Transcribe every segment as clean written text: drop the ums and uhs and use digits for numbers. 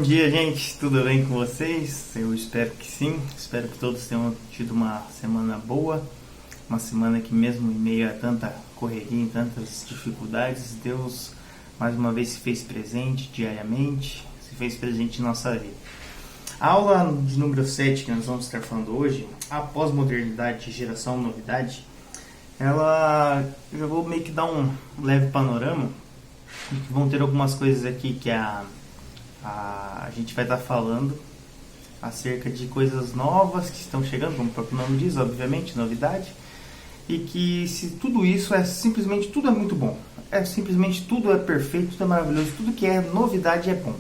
Bom dia, gente, tudo bem com vocês? Eu espero que sim, espero que todos tenham tido uma semana boa, uma semana que mesmo em meio a tanta correria, em tantas dificuldades, Deus mais uma vez se fez presente diariamente, se fez presente em nossa vida. A aula de número 7 que nós vamos estar falando hoje, a pós-modernidade, geração novidade, eu vou meio que dar um leve panorama, que vão ter algumas coisas aqui que a gente vai estar falando acerca de coisas novas que estão chegando, como o próprio nome diz, obviamente, novidade, e que se tudo isso simplesmente tudo é muito bom, simplesmente tudo é perfeito, tudo é maravilhoso, tudo que é novidade é bom.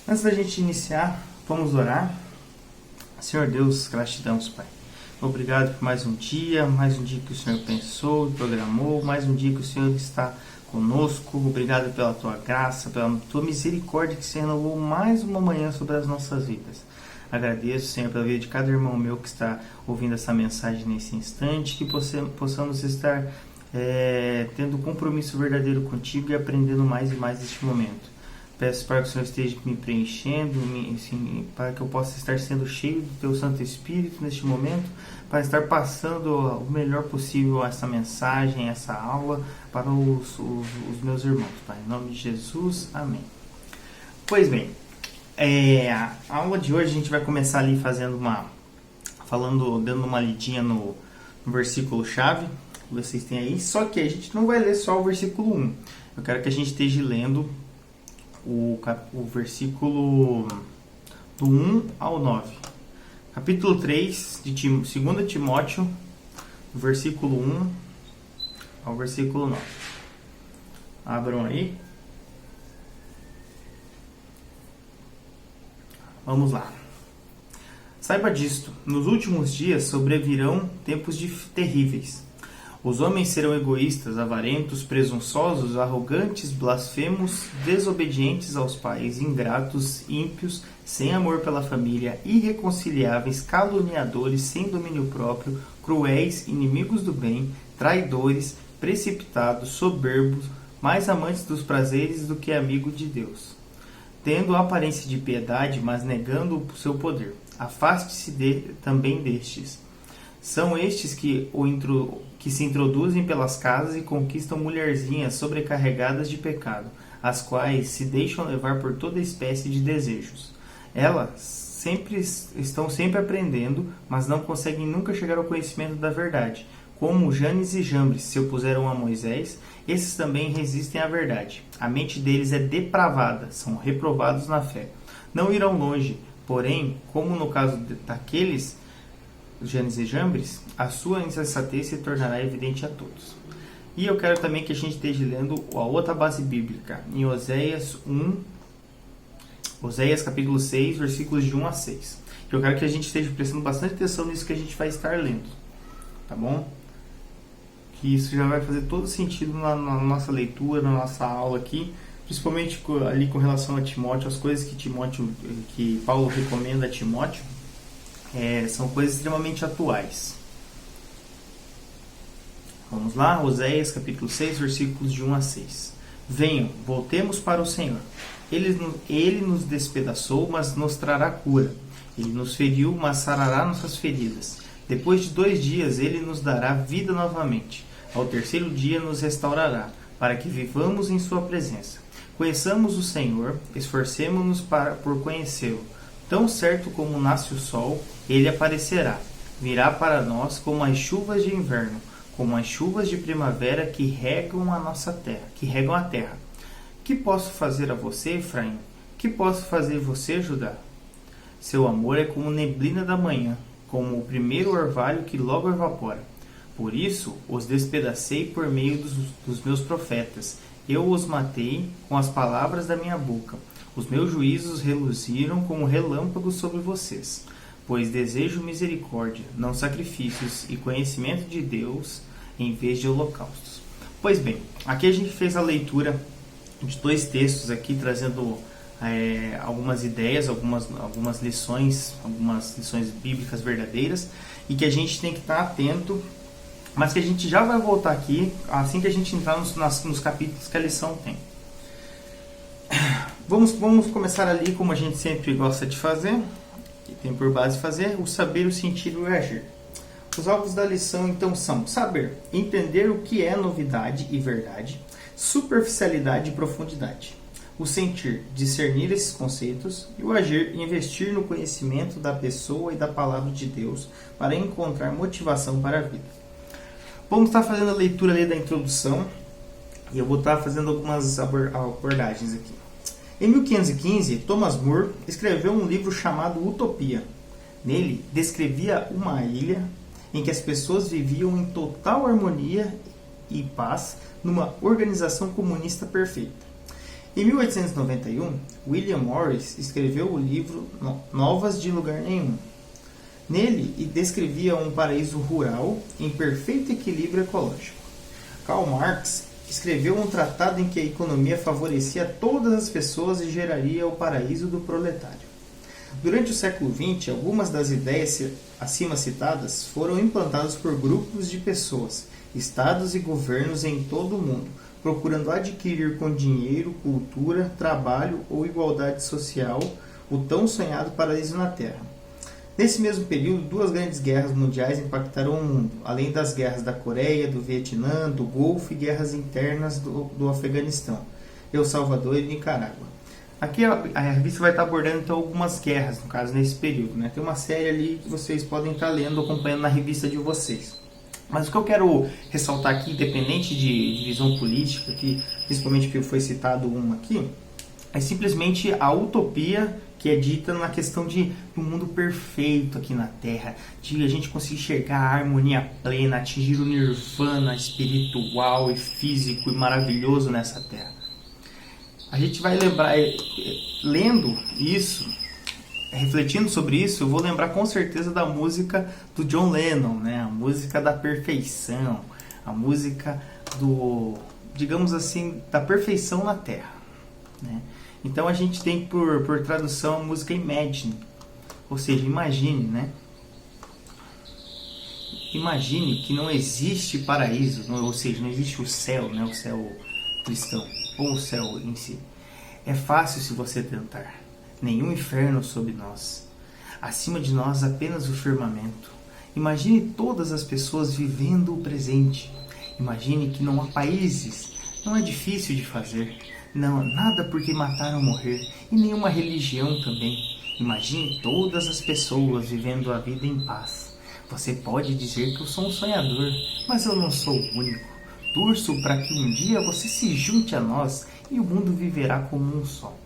Antes da gente iniciar, vamos orar. Senhor Deus, gratidão, Pai. Obrigado por mais um dia que o Senhor pensou e programou, mais um dia que o Senhor está conosco. Obrigado pela Tua graça, pela Tua misericórdia que se renovou mais uma manhã sobre as nossas vidas. Agradeço, Senhor, pela vida de cada irmão meu que está ouvindo essa mensagem nesse instante, que possamos estar tendo compromisso verdadeiro contigo e aprendendo mais e mais neste momento. Peço para que o Senhor esteja me preenchendo, para que eu possa estar sendo cheio do Teu Santo Espírito neste momento, para estar passando o melhor possível essa mensagem, essa aula para os meus irmãos, Pai. Em nome de Jesus, amém. Pois bem, a aula de hoje a gente vai começar ali dando uma lidinha no versículo chave, que vocês têm aí, só que a gente não vai ler só o versículo 1. Eu quero que a gente esteja lendo o versículo do 1 ao 9. Capítulo 3 de 2 Timóteo, do versículo 1 ao versículo 9. Abram aí. Vamos lá. Saiba disto, nos últimos dias sobrevirão tempos terríveis. Os homens serão egoístas, avarentos, presunçosos, arrogantes, blasfemos, desobedientes aos pais, ingratos, ímpios, sem amor pela família, irreconciliáveis, caluniadores, sem domínio próprio, cruéis, inimigos do bem, traidores, precipitados, soberbos, mais amantes dos prazeres do que amigos de Deus. Tendo aparência de piedade, mas negando o seu poder. Afaste-se também destes. São estes que se introduzem pelas casas e conquistam mulherzinhas sobrecarregadas de pecado, as quais se deixam levar por toda espécie de desejos. Elas estão sempre aprendendo, mas não conseguem nunca chegar ao conhecimento da verdade. Como Janes e Jambres se opuseram a Moisés, esses também resistem à verdade. A mente deles é depravada, são reprovados na fé. Não irão longe, porém, como no caso daqueles Janes e Jambres, a sua insensatez se tornará evidente a todos. E eu quero também que a gente esteja lendo a outra base bíblica, em Oséias capítulo 6, versículos de 1 a 6. Eu quero que a gente esteja prestando bastante atenção nisso que a gente vai estar lendo, tá bom? Que isso já vai fazer todo sentido na nossa leitura, na nossa aula aqui, principalmente ali com relação a Timóteo, as coisas que Paulo recomenda a Timóteo. São coisas extremamente atuais. Vamos lá, Oséias capítulo 6, versículos de 1 a 6. Venham, voltemos para o Senhor. Ele nos despedaçou, mas nos trará cura. Ele nos feriu, mas sarará nossas feridas. Depois de 2 dias, Ele nos dará vida novamente. Ao 3º dia nos restaurará, para que vivamos em sua presença. Conheçamos o Senhor, esforcemo-nos por conhecê-lo. Tão certo como nasce o sol, ele aparecerá. Virá para nós como as chuvas de inverno, como as chuvas de primavera que regam a terra. Que posso fazer a você, Efraim? Que posso fazer a você, Judá? Seu amor é como neblina da manhã, como o primeiro orvalho que logo evapora. Por isso os despedacei por meio dos meus profetas. Eu os matei com as palavras da minha boca. Os meus juízos reluziram como relâmpagos sobre vocês, pois desejo misericórdia, não sacrifícios, e conhecimento de Deus em vez de holocaustos. Pois bem, aqui a gente fez a leitura de 2 textos aqui, trazendo algumas ideias, algumas lições bíblicas verdadeiras, e que a gente tem que estar atento, mas que a gente já vai voltar aqui, assim que a gente entrar nos capítulos que a lição tem. Vamos começar ali como a gente sempre gosta de fazer, e tem por base fazer, o saber, o sentir e o agir. Os alvos da lição então são saber, entender o que é novidade e verdade, superficialidade e profundidade. O sentir, discernir esses conceitos, e o agir, investir no conhecimento da pessoa e da palavra de Deus para encontrar motivação para a vida. Vamos estar fazendo a leitura ali da introdução e eu vou estar fazendo algumas abordagens aqui. Em 1515, Thomas More escreveu um livro chamado Utopia. Nele, descrevia uma ilha em que as pessoas viviam em total harmonia e paz numa organização comunista perfeita. Em 1891, William Morris escreveu o livro Novas de Lugar Nenhum. Nele, descrevia um paraíso rural em perfeito equilíbrio ecológico. Karl Marx escreveu um tratado em que a economia favorecia todas as pessoas e geraria o paraíso do proletário. Durante o século XX, algumas das ideias acima citadas foram implantadas por grupos de pessoas, estados e governos em todo o mundo, procurando adquirir com dinheiro, cultura, trabalho ou igualdade social o tão sonhado paraíso na Terra. Nesse mesmo período, 2 grandes guerras mundiais impactaram o mundo, além das guerras da Coreia, do Vietnã, do Golfo e guerras internas do Afeganistão, El Salvador e Nicarágua. Aqui a revista vai estar abordando então algumas guerras, no caso, nesse período. Né? Tem uma série ali que vocês podem estar lendo, acompanhando na revista de vocês. Mas o que eu quero ressaltar aqui, independente de visão política, que, principalmente que foi citado uma aqui, é simplesmente a utopia que é dita na questão de um mundo perfeito aqui na Terra, de a gente conseguir chegar à harmonia plena, atingir o nirvana espiritual e físico e maravilhoso nessa Terra. A gente vai lembrar, lendo isso, refletindo sobre isso, eu vou lembrar com certeza da música do John Lennon, né? A música da perfeição, a música do, digamos assim, da perfeição na Terra, né? Então a gente tem por tradução a música Imagine, ou seja, imagine, né? Imagine que não existe paraíso, ou seja, não existe o céu, né? O céu cristão, ou o céu em si. É fácil se você tentar. Nenhum inferno sob nós. Acima de nós apenas o firmamento. Imagine todas as pessoas vivendo o presente. Imagine que não há países. Não é difícil de fazer. Não, nada porque matar ou morrer. E nenhuma religião também. Imagine todas as pessoas vivendo a vida em paz. Você pode dizer que eu sou um sonhador, mas eu não sou o único. Torço para que um dia você se junte a nós e o mundo viverá como um só.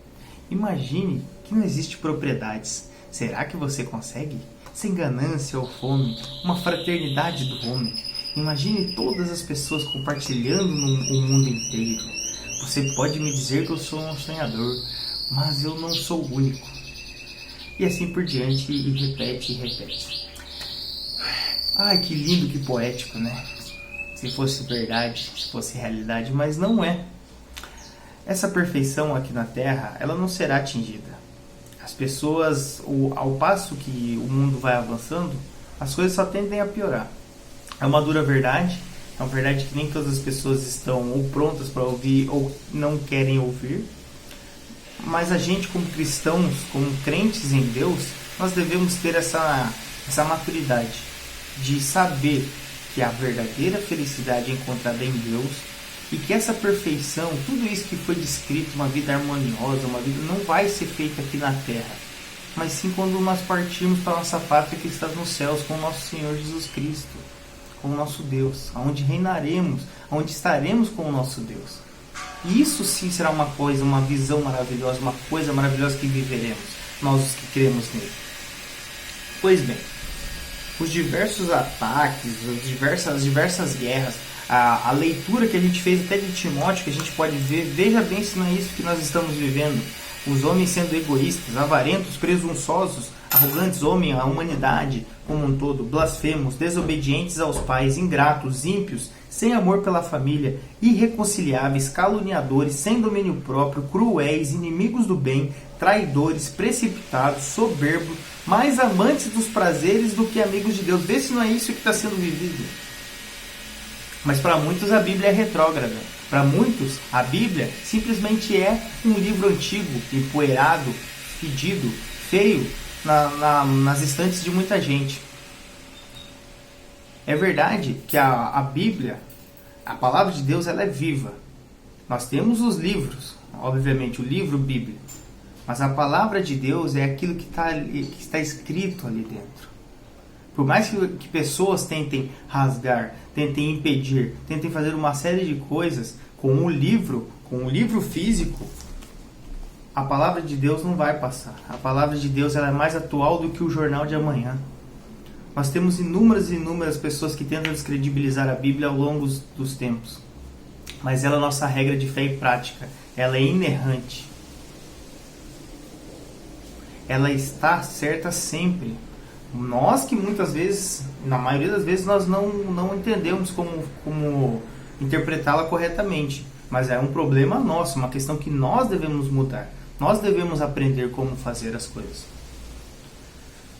Imagine que não existe propriedades. Será que você consegue? Sem ganância ou fome, uma fraternidade do homem. Imagine todas as pessoas compartilhando o mundo inteiro. Você pode me dizer que eu sou um sonhador, mas eu não sou o único. E assim por diante, e repete e repete. Ai, que lindo, que poético, né? Se fosse verdade, se fosse realidade, mas não é. Essa perfeição aqui na Terra, ela não será atingida. As pessoas, ao passo que o mundo vai avançando, as coisas só tendem a piorar. É uma dura verdade, é uma verdade que nem todas as pessoas estão ou prontas para ouvir ou não querem ouvir. Mas a gente, como cristãos, como crentes em Deus, nós devemos ter essa maturidade de saber que a verdadeira felicidade é encontrada em Deus e que essa perfeição, tudo isso que foi descrito, uma vida harmoniosa, uma vida não vai ser feita aqui na Terra, mas sim quando nós partirmos para a nossa pátria que está nos céus com o nosso Senhor Jesus Cristo, com o nosso Deus, onde reinaremos, onde estaremos com o nosso Deus. E isso sim será uma coisa, uma visão maravilhosa, uma coisa maravilhosa que viveremos, nós os que cremos nele. Pois bem, os diversos ataques, as diversas guerras, a leitura que a gente fez até de Timóteo, que a gente pode ver, veja bem se não é isso que nós estamos vivendo. Os homens sendo egoístas, avarentos, presunçosos, arrogantes, homens, a humanidade como um todo, blasfemos, desobedientes aos pais, ingratos, ímpios, sem amor pela família, irreconciliáveis, caluniadores, sem domínio próprio, cruéis, inimigos do bem, traidores, precipitados, soberbos, mais amantes dos prazeres do que amigos de Deus. Vê se não é isso que está sendo vivido. Mas para muitos a Bíblia é retrógrada. Para muitos, a Bíblia simplesmente é um livro antigo, empoeirado, fedido, feio, nas estantes de muita gente. É verdade que a Bíblia, a palavra de Deus, ela é viva. Nós temos os livros, obviamente, o livro Bíblia. Mas a palavra de Deus é aquilo que está escrito ali dentro. Por mais que pessoas tentem rasgar, tentem impedir, tentem fazer uma série de coisas com um livro físico, a palavra de Deus não vai passar. A palavra de Deus, ela é mais atual do que o jornal de amanhã. Nós temos inúmeras pessoas que tentam descredibilizar a Bíblia ao longo dos tempos. Mas ela é a nossa regra de fé e prática. Ela é inerrante. Ela está certa sempre. Nós que muitas vezes, na maioria das vezes, nós não entendemos como interpretá-la corretamente. Mas é um problema nosso, uma questão que nós devemos mudar. Nós devemos aprender como fazer as coisas.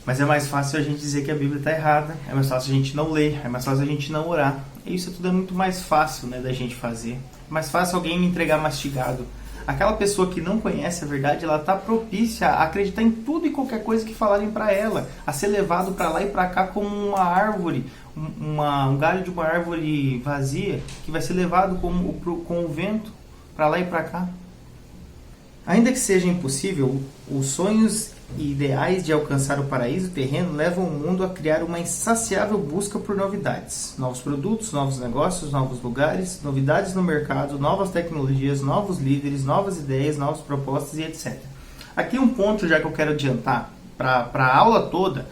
Mas é mais fácil a gente dizer que a Bíblia está errada, é mais fácil a gente não ler, é mais fácil a gente não orar. E isso tudo é muito mais fácil, né, da gente fazer. É mais fácil alguém me entregar mastigado. Aquela pessoa que não conhece a verdade, ela está propícia a acreditar em tudo e qualquer coisa que falarem para ela, a ser levado para lá e para cá como uma árvore, um galho de uma árvore vazia, que vai ser levado com o vento para lá e para cá. Ainda que seja impossível, os sonhos e ideais de alcançar o paraíso terreno levam o mundo a criar uma insaciável busca por novidades. Novos produtos, novos negócios, novos lugares, novidades no mercado, novas tecnologias, novos líderes, novas ideias, novas propostas e etc. Aqui um ponto já que eu quero adiantar para a aula toda.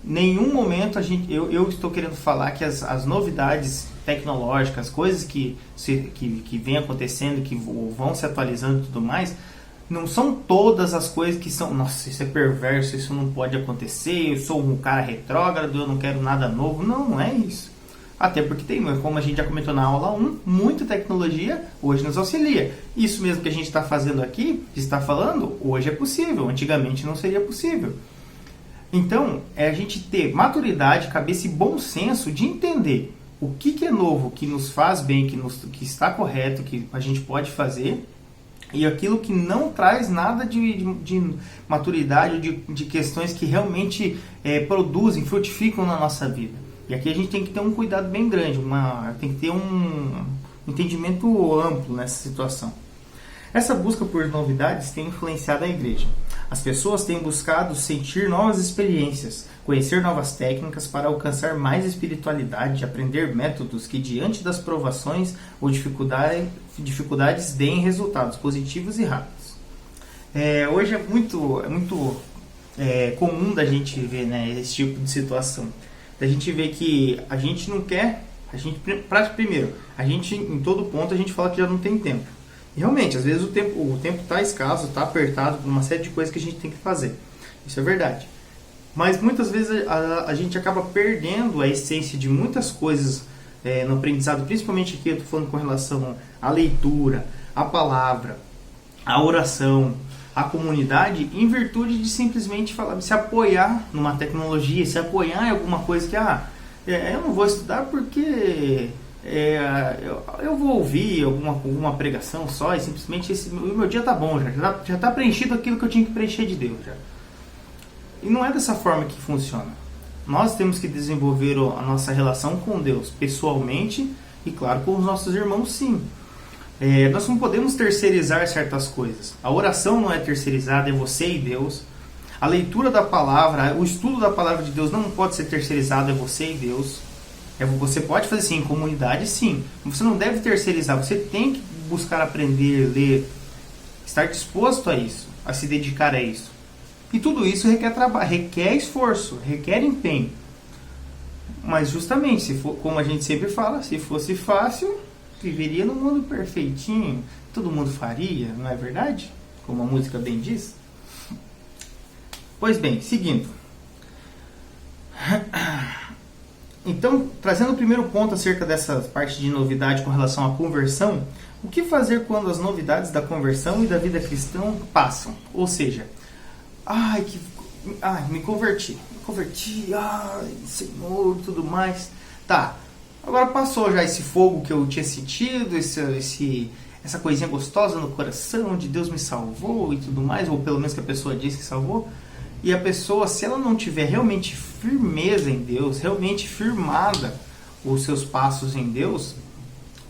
Nenhum momento eu estou querendo falar que as novidades tecnológicas, coisas que vêm acontecendo, que vão se atualizando e tudo mais, não são todas as coisas que são, nossa, isso é perverso, isso não pode acontecer, eu sou um cara retrógrado, eu não quero nada novo. Não é isso. Até porque tem, como a gente já comentou na aula 1, muita tecnologia hoje nos auxilia. Isso mesmo que a gente está fazendo aqui, está falando, hoje é possível, antigamente não seria possível. Então, é a gente ter maturidade, cabeça e bom senso de entender o que é novo, que nos faz bem, que está correto, que a gente pode fazer, e aquilo que não traz nada de maturidade, de questões que realmente produzem, frutificam na nossa vida. E aqui a gente tem que ter um cuidado bem grande, tem que ter um entendimento amplo nessa situação. Essa busca por novidades tem influenciado a igreja. As pessoas têm buscado sentir novas experiências, conhecer novas técnicas para alcançar mais espiritualidade, aprender métodos que, diante das provações ou dificuldades, deem resultados positivos e rápidos. Hoje é muito comum da gente ver, né, esse tipo de situação. Da gente ver que a gente não quer, primeiro, a gente em todo ponto a gente fala que já não tem tempo. E realmente, às vezes o tempo está escasso, está apertado por uma série de coisas que a gente tem que fazer. Isso é verdade. Mas muitas vezes a gente acaba perdendo a essência de muitas coisas no aprendizado, principalmente aqui eu estou falando com relação à leitura, à palavra, à oração, à comunidade, em virtude de simplesmente se apoiar numa tecnologia, se apoiar em alguma coisa que eu não vou estudar porque eu vou ouvir alguma pregação só e simplesmente o meu dia está bom, já está preenchido aquilo que eu tinha que preencher de Deus já. E não é dessa forma que funciona. Nós temos que desenvolver a nossa relação com Deus pessoalmente e, claro, com os nossos irmãos, sim. Nós não podemos terceirizar certas coisas. A oração não é terceirizada, é você e Deus. A leitura da palavra, o estudo da palavra de Deus não pode ser terceirizado, é você e Deus. Você pode fazer sim, em comunidade sim. Você não deve terceirizar, você tem que buscar aprender, ler, estar disposto a isso, a se dedicar a isso. E tudo isso requer trabalho, requer esforço, requer empenho. Mas justamente, como a gente sempre fala, se fosse fácil, viveria num mundo perfeitinho, todo mundo faria, não é verdade? Como a música bem diz. Pois bem, seguindo. Então, trazendo o primeiro ponto acerca dessa parte de novidade com relação à conversão, o que fazer quando as novidades da conversão e da vida cristã passam? Ou seja, me converti, Senhor, tudo mais. Tá, agora passou já esse fogo que eu tinha sentido, essa coisinha gostosa no coração de Deus me salvou e tudo mais, ou pelo menos que a pessoa diz que salvou. E a pessoa, se ela não tiver realmente firmeza em Deus, realmente firmada os seus passos em Deus,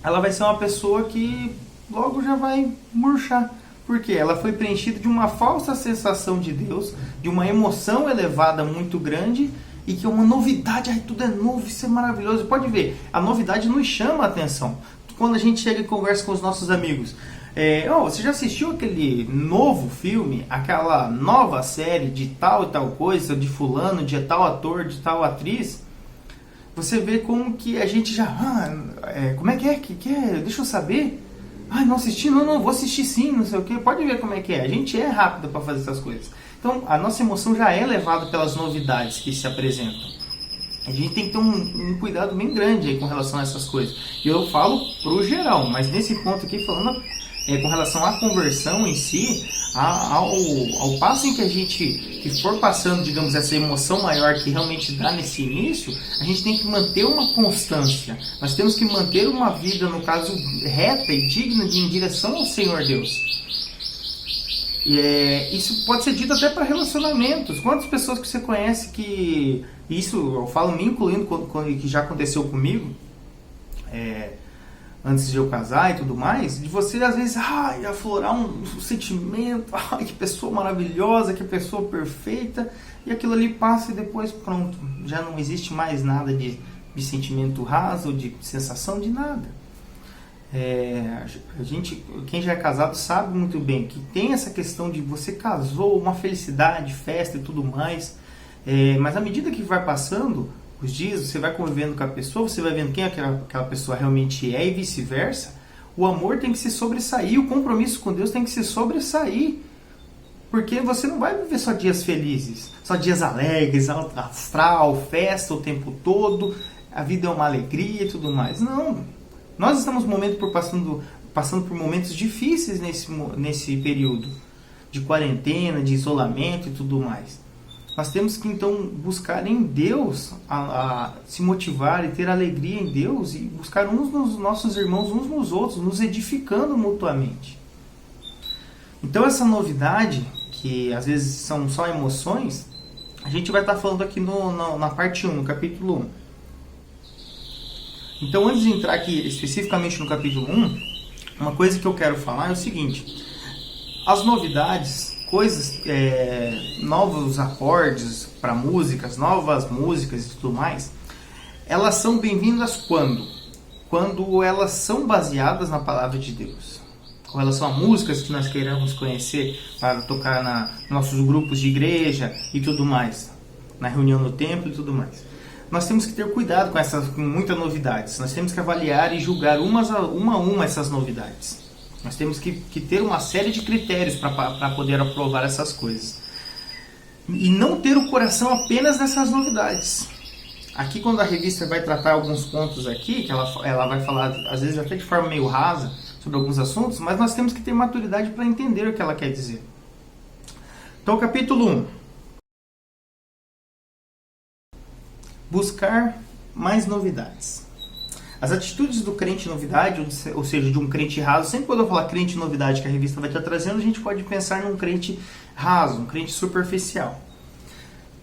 ela vai ser uma pessoa que logo já vai murchar. Porque ela foi preenchida de uma falsa sensação de Deus, de uma emoção elevada muito grande, e que é uma novidade, ai, tudo é novo, isso é maravilhoso. Pode ver, a novidade nos chama a atenção. Quando a gente chega e conversa com os nossos amigos, você já assistiu aquele novo filme, aquela nova série de tal e tal coisa, de fulano, de tal ator, de tal atriz? Você vê como que a gente já... como é que é? Que é? Deixa eu saber. Não assisti? Não, vou assistir sim, não sei o que. Pode ver como é que é. A gente é rápido para fazer essas coisas. Então, a nossa emoção já é levada pelas novidades que se apresentam. A gente tem que ter um cuidado bem grande aí com relação a essas coisas. E eu falo pro geral, mas nesse ponto aqui, falando com relação à conversão em si, ao passo em que a gente que for passando, digamos, essa emoção maior que realmente dá nesse início, a gente tem que manter uma constância. Nós temos que manter uma vida, no caso, reta e digna em direção ao Senhor Deus. Isso pode ser dito até para relacionamentos. Quantas pessoas que você conhece que... Isso eu falo me incluindo, que já aconteceu comigo, antes de eu casar e tudo mais, de você às vezes aflorar um sentimento, que pessoa maravilhosa, que pessoa perfeita, e aquilo ali passa e depois pronto, já não existe mais nada de sentimento raso, de sensação de nada. Quem já é casado sabe muito bem que tem essa questão de você casou, uma felicidade, festa e tudo mais, mas à medida que vai passando os dias, você vai convivendo com a pessoa, você vai vendo quem aquela pessoa realmente é e vice-versa. O amor tem que se sobressair, o compromisso com Deus tem que se sobressair, porque você não vai viver só dias felizes, só dias alegres, astral, festa o tempo todo, a vida é uma alegria e tudo mais. Não, nós estamos passando por momentos difíceis nesse período de quarentena, de isolamento e tudo mais. Nós temos que então buscar em Deus, a se motivar e ter alegria em Deus e buscar uns nos nossos irmãos, uns nos outros, nos edificando mutuamente. Então essa novidade, que às vezes são só emoções, a gente vai estar falando aqui na parte 1, no capítulo 1. Então antes de entrar aqui especificamente no capítulo 1, uma coisa que eu quero falar é o seguinte: as novidades, coisas, novos acordes para músicas, novas músicas e tudo mais, elas são bem-vindas quando elas são baseadas na palavra de Deus. Com relação a músicas que nós queiramos conhecer para tocar nos nossos grupos de igreja e tudo mais, na reunião no templo e tudo mais, nós temos que ter cuidado com muitas novidades. Nós temos que avaliar e julgar uma a uma essas novidades. Nós temos que ter uma série de critérios para poder aprovar essas coisas. E não ter o coração apenas nessas novidades. Aqui, quando a revista vai tratar alguns pontos aqui, que ela vai falar, às vezes até de forma meio rasa, sobre alguns assuntos, mas nós temos que ter maturidade para entender o que ela quer dizer. Então, capítulo 1. Buscar mais novidades. As atitudes do crente novidade, ou seja, de um crente raso, sempre quando eu falar crente novidade que a revista vai estar trazendo, a gente pode pensar num crente raso, um crente superficial.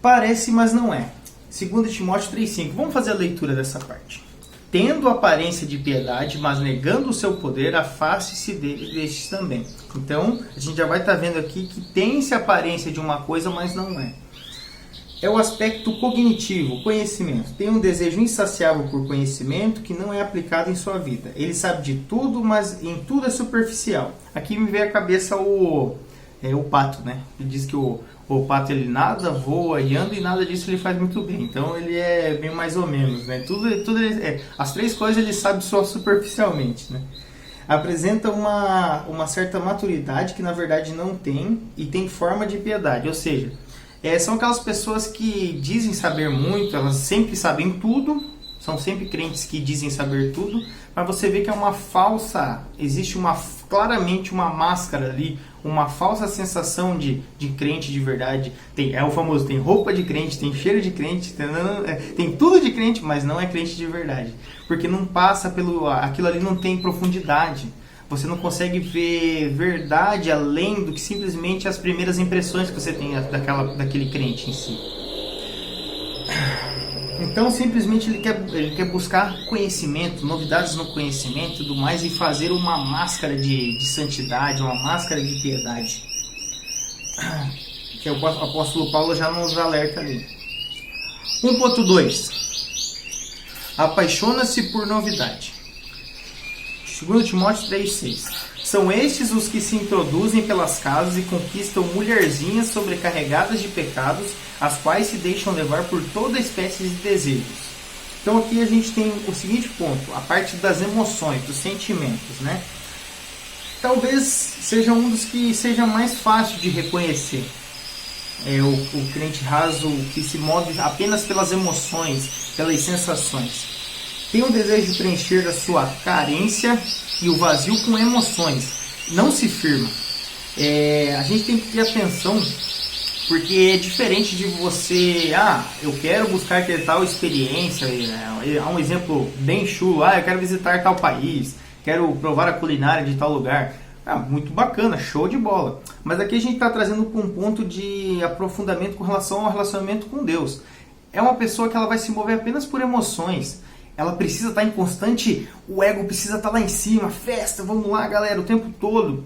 Parece, mas não é. 2 Timóteo 3,5. Vamos fazer a leitura dessa parte. Tendo aparência de piedade, mas negando o seu poder, afaste-se destes também. Então, a gente já vai estar vendo aqui que tem-se aparência de uma coisa, mas não é. É o aspecto cognitivo, conhecimento. Tem um desejo insaciável por conhecimento que não é aplicado em sua vida. Ele sabe de tudo, mas em tudo é superficial. Aqui me veio à cabeça o pato, né? Ele diz que o pato ele nada, voa e anda e nada disso ele faz muito bem. Então ele é bem mais ou menos, né? As três coisas ele sabe só superficialmente, né? Apresenta uma certa maturidade que na verdade não tem e tem forma de piedade, ou seja, são aquelas pessoas que dizem saber muito, elas sempre sabem tudo, são sempre crentes que dizem saber tudo, mas você vê que existe uma claramente uma máscara ali, uma falsa sensação de crente de verdade. É o famoso, tem roupa de crente, tem cheiro de crente, tem tudo de crente, mas não é crente de verdade. Porque não passa aquilo ali não tem profundidade. Você não consegue ver verdade além do que simplesmente as primeiras impressões que você tem daquele crente em si. Então, simplesmente ele quer buscar conhecimento, novidades no conhecimento e tudo mais, e fazer uma máscara de santidade, uma máscara de piedade. Que o apóstolo Paulo já nos alerta ali. 1.2. Apaixona-se por novidade. 2 Timóteo 3,6. São estes os que se introduzem pelas casas e conquistam mulherzinhas sobrecarregadas de pecados, as quais se deixam levar por toda espécie de desejos. Então aqui a gente tem o seguinte ponto, a parte das emoções, dos sentimentos, né? Talvez seja um dos que seja mais fácil de reconhecer. O crente raso que se move apenas pelas emoções, pelas sensações. Tem o desejo de preencher a sua carência e o vazio com emoções. Não se firma. A gente tem que ter atenção, porque é diferente de você... eu quero buscar ter tal experiência. Há um exemplo bem chulo. Eu quero visitar tal país. Quero provar a culinária de tal lugar. Muito bacana, show de bola. Mas aqui a gente está trazendo para um ponto de aprofundamento com relação ao relacionamento com Deus. É uma pessoa que ela vai se mover apenas por emoções. Ela precisa estar em constante, o ego precisa estar lá em cima, festa, vamos lá galera, o tempo todo.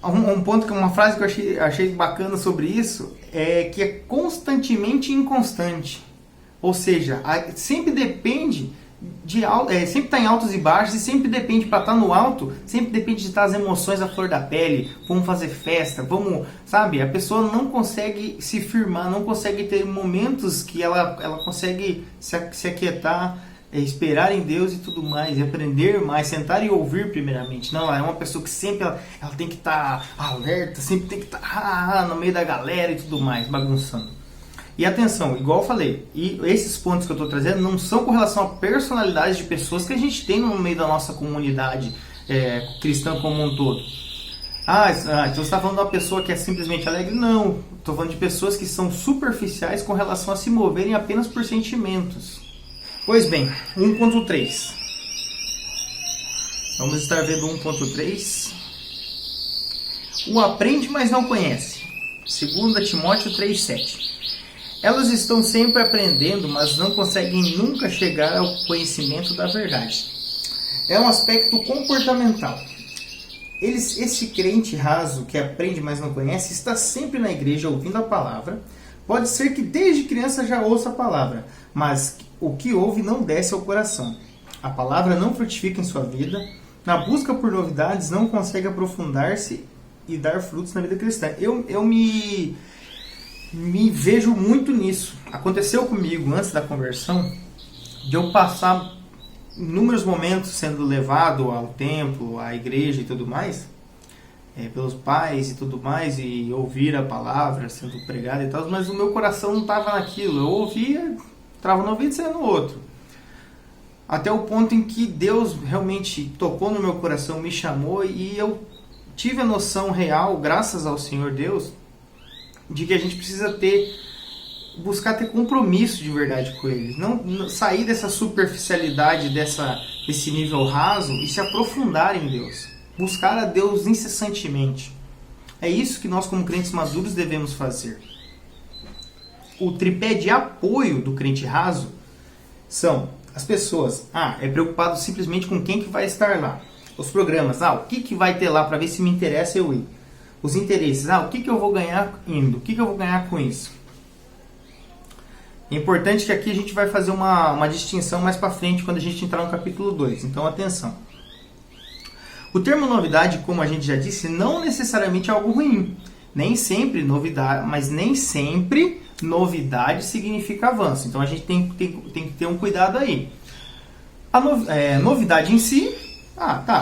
Um ponto, uma frase que eu achei bacana sobre isso, é que é constantemente inconstante. Ou seja, sempre depende sempre está em altos e baixos, e sempre depende, para estar no alto, sempre depende de estar as emoções à flor da pele, vamos fazer festa, sabe? A pessoa não consegue se firmar, não consegue ter momentos que ela consegue se aquietar, esperar em Deus e tudo mais, e aprender mais, sentar e ouvir primeiramente. Não, ela é uma pessoa que sempre ela tem que estar alerta, sempre tem que estar no meio da galera e tudo mais, bagunçando. E atenção, igual eu falei, e esses pontos que eu estou trazendo não são com relação a personalidades de pessoas que a gente tem no meio da nossa comunidade cristã como um todo. Então você está falando de uma pessoa que é simplesmente alegre? Não, estou falando de pessoas que são superficiais com relação a se moverem apenas por sentimentos. Pois bem, 1.3. Vamos estar vendo 1.3. O aprende, mas não conhece. 2 Timóteo 3,7. Elas estão sempre aprendendo, mas não conseguem nunca chegar ao conhecimento da verdade. É um aspecto comportamental. Esse crente raso que aprende, mas não conhece, está sempre na igreja ouvindo a palavra. Pode ser que desde criança já ouça a palavra, mas o que ouve não desce ao coração. A palavra não frutifica em sua vida. Na busca por novidades, não consegue aprofundar-se e dar frutos na vida cristã. Eu me vejo muito nisso. Aconteceu comigo antes da conversão, de eu passar inúmeros momentos sendo levado ao templo, à igreja e tudo mais, pelos pais e tudo mais, e ouvir a palavra sendo pregada e tal, mas o meu coração não estava naquilo. Eu ouvia, trava no ouvido e saia no outro. Até o ponto em que Deus realmente tocou no meu coração, me chamou, e eu tive a noção real, graças ao Senhor Deus, de que a gente precisa buscar ter compromisso de verdade com Ele. Não sair dessa superficialidade, desse nível raso, e se aprofundar em Deus. Buscar a Deus incessantemente. É isso que nós, como crentes maduros, devemos fazer. O tripé de apoio do crente raso são as pessoas. É preocupado simplesmente com quem que vai estar lá. Os programas. O que vai ter lá para ver se me interessa eu ir. Os interesses. O que eu vou ganhar indo? O que eu vou ganhar com isso? É importante que aqui a gente vai fazer uma distinção mais para frente quando a gente entrar no capítulo 2. Então, atenção. O termo novidade, como a gente já disse, não necessariamente é algo ruim. Nem sempre novidade significa avanço. Então, a gente tem que ter um cuidado aí. A novidade em si...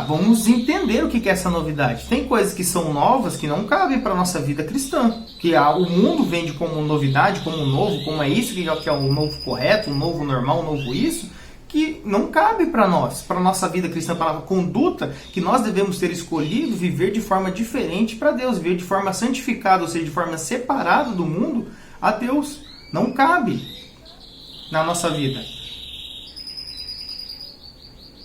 vamos entender o que é essa novidade. Tem coisas que são novas que não cabem para a nossa vida cristã. Que o mundo vende como novidade, como novo, como é isso, que é o novo correto, o novo normal, o novo isso, que não cabe para nós, para nossa vida cristã, para a conduta que nós devemos ter escolhido viver de forma diferente para Deus, viver de forma santificada, ou seja, de forma separada do mundo a Deus. Não cabe na nossa vida.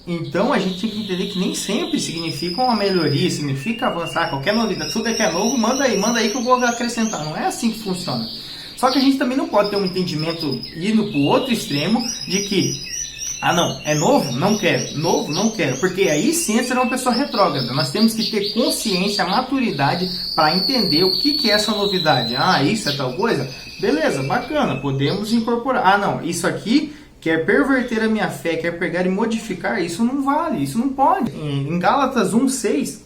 Então a gente tem que entender que nem sempre significa uma melhoria, significa avançar. Qualquer novidade, tudo que é novo, manda aí que eu vou acrescentar. Não é assim que funciona. Só que a gente também não pode ter um entendimento indo para o outro extremo de que, não, é novo? Não quero. Novo? Não quero. Porque aí sim será uma pessoa retrógrada. Nós temos que ter consciência, maturidade para entender o que é essa novidade. Isso é tal coisa? Beleza, bacana, podemos incorporar. Não, isso aqui quer perverter a minha fé, quer pegar e modificar, isso não vale, isso não pode. Em Gálatas 1:6,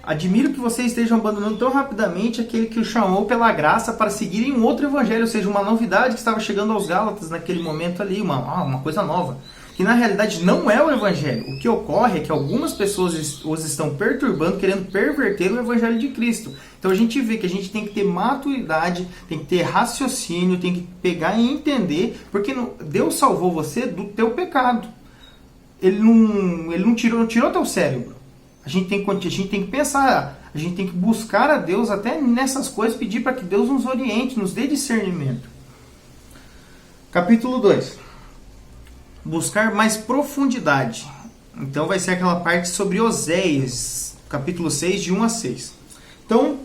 admiro que vocês estejam abandonando tão rapidamente aquele que o chamou pela graça para seguirem um outro evangelho, ou seja, uma novidade que estava chegando aos Gálatas naquele momento ali, uma coisa nova. Que na realidade não é o evangelho. O que ocorre é que algumas pessoas os estão perturbando, querendo perverter o evangelho de Cristo. Então a gente vê que a gente tem que ter maturidade, tem que ter raciocínio, tem que pegar e entender, porque Deus salvou você do teu pecado. Ele não tirou teu cérebro. A gente tem que pensar, a gente tem que buscar a Deus até nessas coisas, pedir para que Deus nos oriente, nos dê discernimento. Capítulo 2. Buscar mais profundidade. Então vai ser aquela parte sobre Oséias, capítulo 6, de 1 a 6. Então,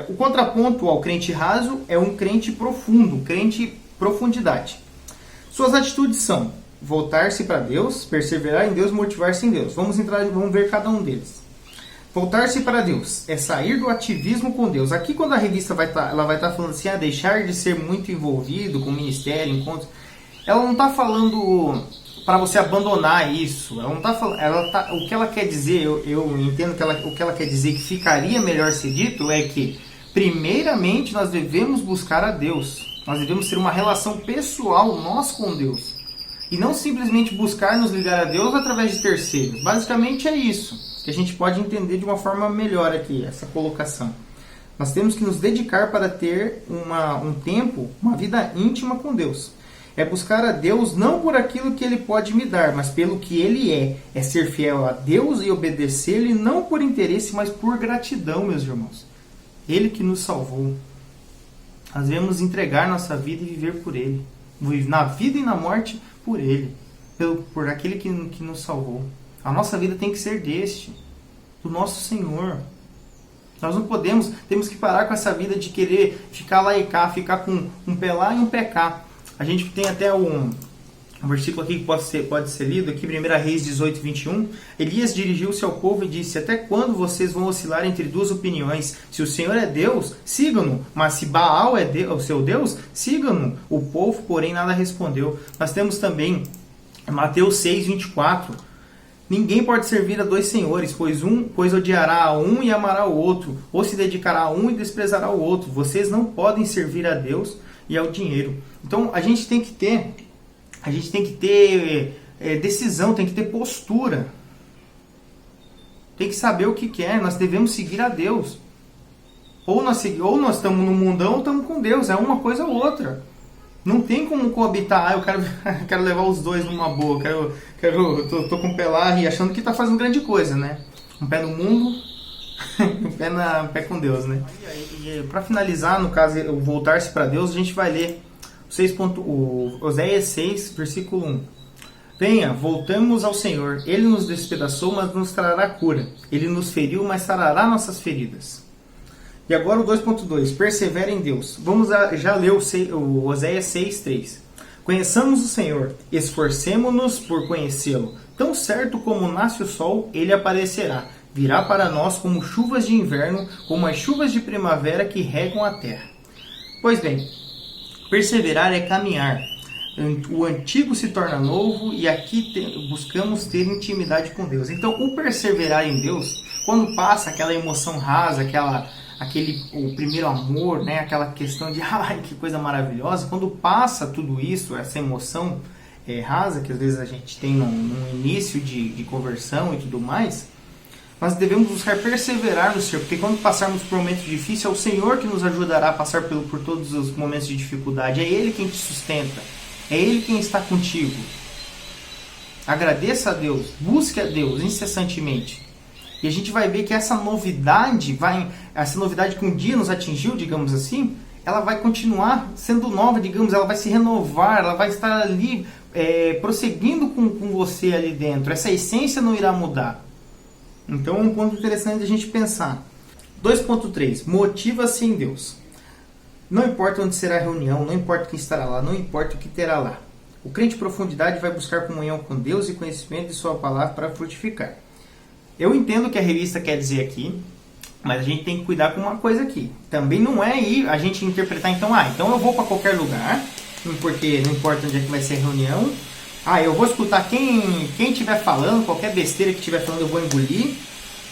o contraponto ao crente raso é um crente profundo, crente profundidade. Suas atitudes são voltar-se para Deus, perseverar em Deus, motivar-se em Deus. Vamos ver cada um deles. Voltar-se para Deus é sair do ativismo com Deus. Aqui quando a revista vai estar falando assim, deixar de ser muito envolvido com ministério, encontros, ela não está falando para você abandonar isso. Ela não tá falando, o que ela quer dizer, eu entendo que o que ela quer dizer que ficaria melhor ser dito é que, primeiramente, nós devemos buscar a Deus. Nós devemos ter uma relação pessoal, nós com Deus. E não simplesmente buscar nos ligar a Deus através de terceiros. Basicamente é isso que a gente pode entender de uma forma melhor aqui, essa colocação. Nós temos que nos dedicar para ter um tempo, uma vida íntima com Deus. É buscar a Deus não por aquilo que Ele pode me dar, mas pelo que Ele é. É ser fiel a Deus e obedecer-lhe não por interesse, mas por gratidão, meus irmãos. Ele que nos salvou. Nós devemos entregar nossa vida e viver por Ele. Na vida e na morte, por Ele. Por aquele que nos salvou. A nossa vida tem que ser do nosso Senhor. Nós não temos que parar com essa vida de querer ficar lá e cá, ficar com um pé lá e um pé cá. A gente tem até um versículo aqui que pode ser lido, aqui, 1 Reis 18, 21. Elias dirigiu-se ao povo e disse: até quando vocês vão oscilar entre duas opiniões? Se o Senhor é Deus, sigam-no. Mas se Baal é o seu Deus, sigam-no. O povo, porém, nada respondeu. Nós temos também Mateus 6, 24. Ninguém pode servir a dois senhores, pois odiará a um e amará o outro, ou se dedicará a um e desprezará o outro. Vocês não podem servir a Deus e ao dinheiro. Então a gente tem que ter decisão, tem que ter postura, tem que saber o que quer. Nós devemos seguir a Deus. Ou nós estamos no mundão ou estamos com Deus. É uma coisa ou outra. Não tem como coabitar. Eu quero levar os dois numa boa. Tô com o pé lá e achando que está fazendo grande coisa, né? Um pé no mundo, um pé com Deus, né? E para finalizar, no caso, voltar-se para Deus, a gente vai ler Oséias 6, versículo 1. Venha, voltamos ao Senhor. Ele nos despedaçou, mas nos trará cura. Ele nos feriu, mas sarará nossas feridas. E agora o 2.2. Persevera em Deus. Vamos já ler o Oséias 6, 3. Conheçamos o Senhor, esforcemo-nos por conhecê-lo. Tão certo como nasce o sol, ele aparecerá. Virá para nós como chuvas de inverno, como as chuvas de primavera que regam a terra. Pois bem, perseverar é caminhar. O antigo se torna novo e aqui buscamos ter intimidade com Deus. Então, o perseverar em Deus, quando passa aquela emoção rasa, o primeiro amor, né? Aquela questão de ai, que coisa maravilhosa, quando passa tudo isso, essa emoção rasa que às vezes a gente tem no início de conversão e tudo mais, nós devemos buscar perseverar no Senhor, porque quando passarmos por um momento difícil, é o Senhor que nos ajudará a passar por todos os momentos de dificuldade, é Ele quem te sustenta. É Ele quem está contigo. Agradeça a Deus, busque a Deus incessantemente. E a gente vai ver que essa novidade que um dia nos atingiu, digamos assim, ela vai continuar sendo nova, digamos, ela vai se renovar, ela vai estar ali prosseguindo com você ali dentro. Essa essência não irá mudar. Então é um ponto interessante a gente pensar. 2.3. Motiva-se em Deus. Não importa onde será a reunião, não importa quem estará lá, não importa o que terá lá. O crente em profundidade vai buscar comunhão com Deus e conhecimento de sua palavra para frutificar. Eu entendo o que a revista quer dizer aqui, mas a gente tem que cuidar com uma coisa aqui. Também não é aí a gente interpretar, então eu vou para qualquer lugar, porque não importa onde é que vai ser a reunião. Eu vou escutar quem estiver falando, qualquer besteira que estiver falando eu vou engolir.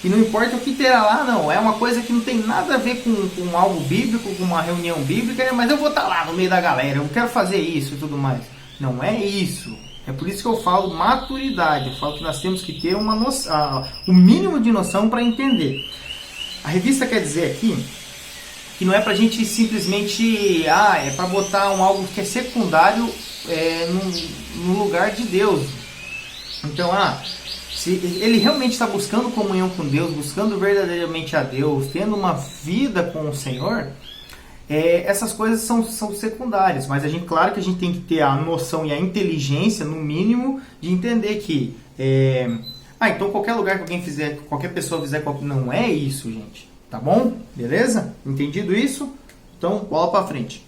E não importa o que terá lá, não. É uma coisa que não tem nada a ver com algo bíblico, com uma reunião bíblica, mas eu vou estar lá no meio da galera, eu quero fazer isso e tudo mais. Não é isso. É por isso que eu falo maturidade. Eu falo que nós temos que ter uma noção, o mínimo de noção para entender. A revista quer dizer aqui que não é para a gente simplesmente, é para botar algo que é secundário no lugar de Deus. Então, se ele realmente está buscando comunhão com Deus, buscando verdadeiramente a Deus, tendo uma vida com o Senhor, essas coisas são secundárias. Mas claro que a gente tem que ter a noção e a inteligência, no mínimo, de entender que então qualquer lugar que alguém fizer, qualquer pessoa fizer, não é isso, gente. Tá bom? Beleza? Entendido isso? Então, bola pra frente.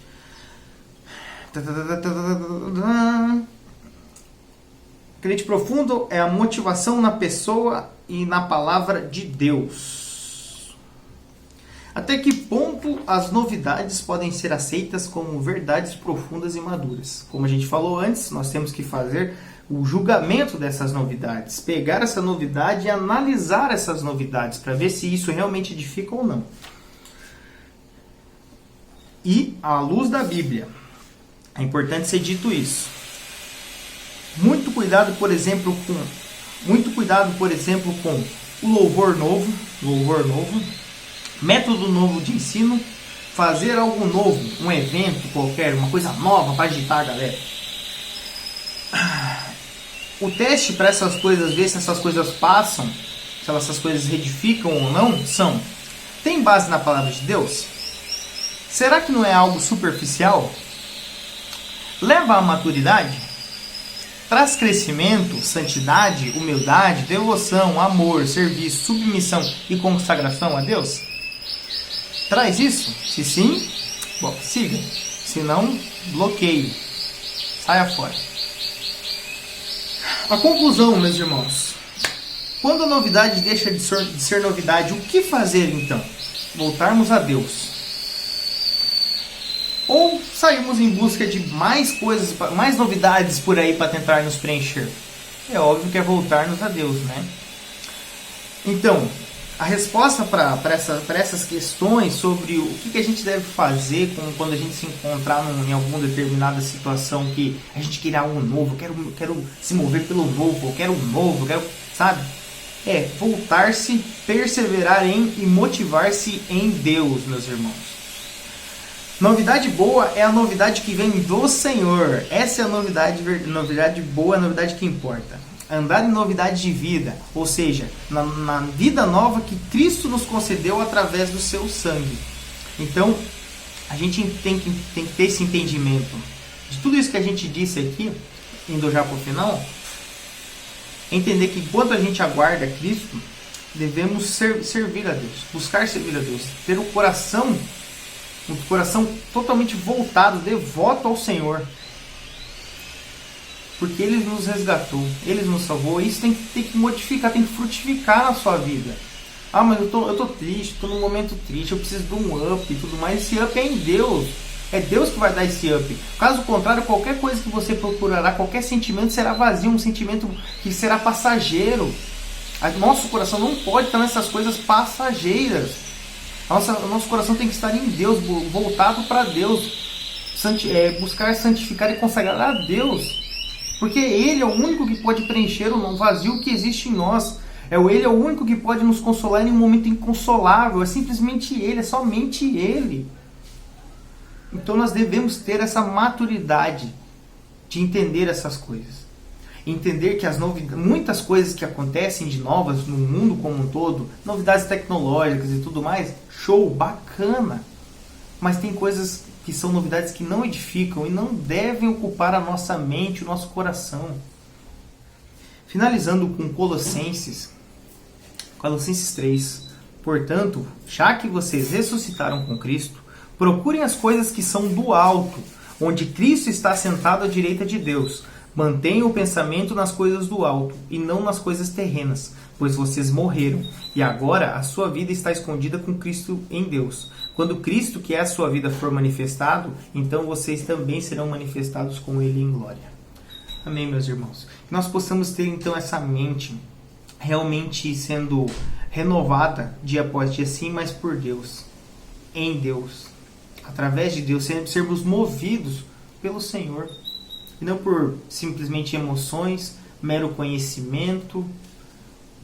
Crente profundo é a motivação na pessoa e na palavra de Deus. Até que ponto as novidades podem ser aceitas como verdades profundas e maduras? Como a gente falou antes, nós temos que fazer o julgamento dessas novidades, pegar essa novidade e analisar essas novidades para ver se isso realmente edifica ou não. E à luz da Bíblia, é importante ser dito isso. Muito cuidado, por exemplo, com o louvor novo, método novo de ensino, fazer algo novo, um evento qualquer, uma coisa nova para agitar a galera. O teste para essas coisas, ver se essas coisas passam, se essas coisas edificam ou não, tem base na palavra de Deus? Será que não é algo superficial? Leva à maturidade? Traz crescimento, santidade, humildade, devoção, amor, serviço, submissão e consagração a Deus? Traz isso? Se sim, siga. Se não, bloqueie. Saia fora. A conclusão, meus irmãos. Quando a novidade deixa de ser novidade, o que fazer então? Voltarmos a Deus. Ou sairmos em busca de mais coisas, mais novidades por aí para tentar nos preencher? É óbvio que é voltarmos a Deus, né? Então, a resposta para essas questões sobre o que a gente deve fazer quando a gente se encontrar em alguma determinada situação que a gente quer algo novo, quero se mover pelo novo, eu quero um novo, sabe? Voltar-se, perseverar em e motivar-se em Deus, meus irmãos. Novidade boa é a novidade que vem do Senhor. Essa é a novidade boa, a novidade que importa. Andar em novidade de vida, ou seja, na vida nova que Cristo nos concedeu através do seu sangue. Então, a gente tem que ter esse entendimento. De tudo isso que a gente disse aqui, indo já para o final, entender que enquanto a gente aguarda Cristo, devemos servir a Deus, buscar servir a Deus, ter um coração totalmente voltado, devoto ao Senhor. Porque Ele nos resgatou, Ele nos salvou. Isso tem que modificar, tem que frutificar na sua vida. Mas eu tô triste, estou num momento triste, eu preciso de um up e tudo mais. Esse up é em Deus. É Deus que vai dar esse up. Caso contrário, qualquer coisa que você procurará, qualquer sentimento será vazio, um sentimento que será passageiro. Nosso coração não pode estar nessas coisas passageiras. Nosso coração tem que estar em Deus, voltado para Deus. Buscar santificar e consagrar a Deus. Porque Ele é o único que pode preencher o vazio que existe em nós. Ele é o único que pode nos consolar em um momento inconsolável. É simplesmente Ele, é somente Ele. Então nós devemos ter essa maturidade de entender essas coisas. Entender que muitas coisas que acontecem de novas no mundo como um todo, novidades tecnológicas e tudo mais, show, bacana. Mas tem coisas que são novidades que não edificam e não devem ocupar a nossa mente, o nosso coração. Finalizando com Colossenses 3. Portanto, já que vocês ressuscitaram com Cristo, procurem as coisas que são do alto, onde Cristo está sentado à direita de Deus. Mantenham o pensamento nas coisas do alto e não nas coisas terrenas, pois vocês morreram, e agora a sua vida está escondida com Cristo em Deus. Quando Cristo, que é a sua vida, for manifestado, então vocês também serão manifestados com Ele em glória. Amém, meus irmãos? Que nós possamos ter então essa mente realmente sendo renovada dia após dia, sim, mas por Deus, em Deus, através de Deus, sermos movidos pelo Senhor. E não por simplesmente emoções, mero conhecimento,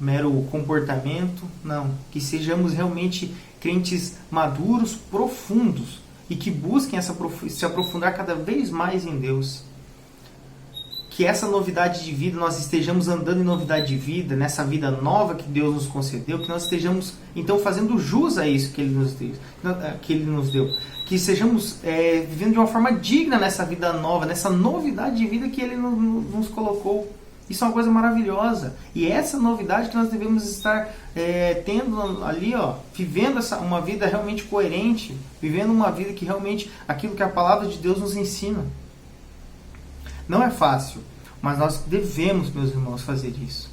mero comportamento. Não. Que sejamos realmente crentes maduros, profundos. E que busquem se aprofundar cada vez mais em Deus. Que essa novidade de vida, nós estejamos andando em novidade de vida, nessa vida nova que Deus nos concedeu, que nós estejamos então fazendo jus a isso que Ele nos deu. Que sejamos vivendo de uma forma digna nessa vida nova, nessa novidade de vida que Ele nos colocou. Isso é uma coisa maravilhosa. E essa novidade que nós devemos estar tendo ali, vivendo uma vida realmente coerente, vivendo uma vida que realmente, aquilo que a palavra de Deus nos ensina. Não é fácil, mas nós devemos, meus irmãos, fazer isso.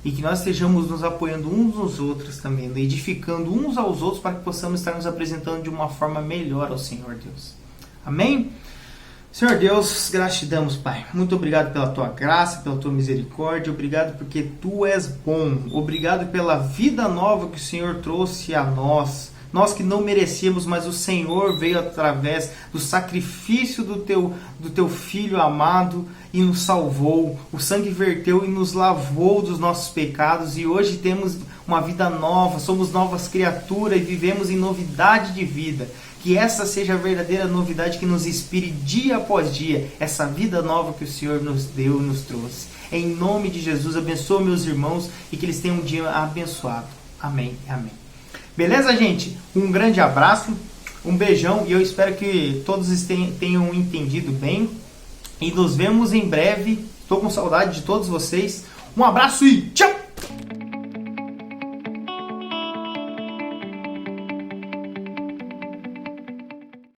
E que nós estejamos nos apoiando uns nos outros também, edificando uns aos outros para que possamos estar nos apresentando de uma forma melhor ao Senhor Deus. Amém? Senhor Deus, graças te damos, Pai. Muito obrigado pela Tua graça, pela Tua misericórdia. Obrigado porque Tu és bom. Obrigado pela vida nova que o Senhor trouxe a nós. Nós que não merecíamos, mas o Senhor veio através do sacrifício do teu Filho amado e nos salvou. O sangue verteu e nos lavou dos nossos pecados. E hoje temos uma vida nova, somos novas criaturas e vivemos em novidade de vida. Que essa seja a verdadeira novidade que nos inspire dia após dia. Essa vida nova que o Senhor nos deu e nos trouxe. Em nome de Jesus, abençoa meus irmãos e que eles tenham um dia abençoado. Amém. Amém. Beleza, gente? Um grande abraço, um beijão e eu espero que todos tenham entendido bem. E nos vemos em breve. Estou com saudade de todos vocês. Um abraço e tchau!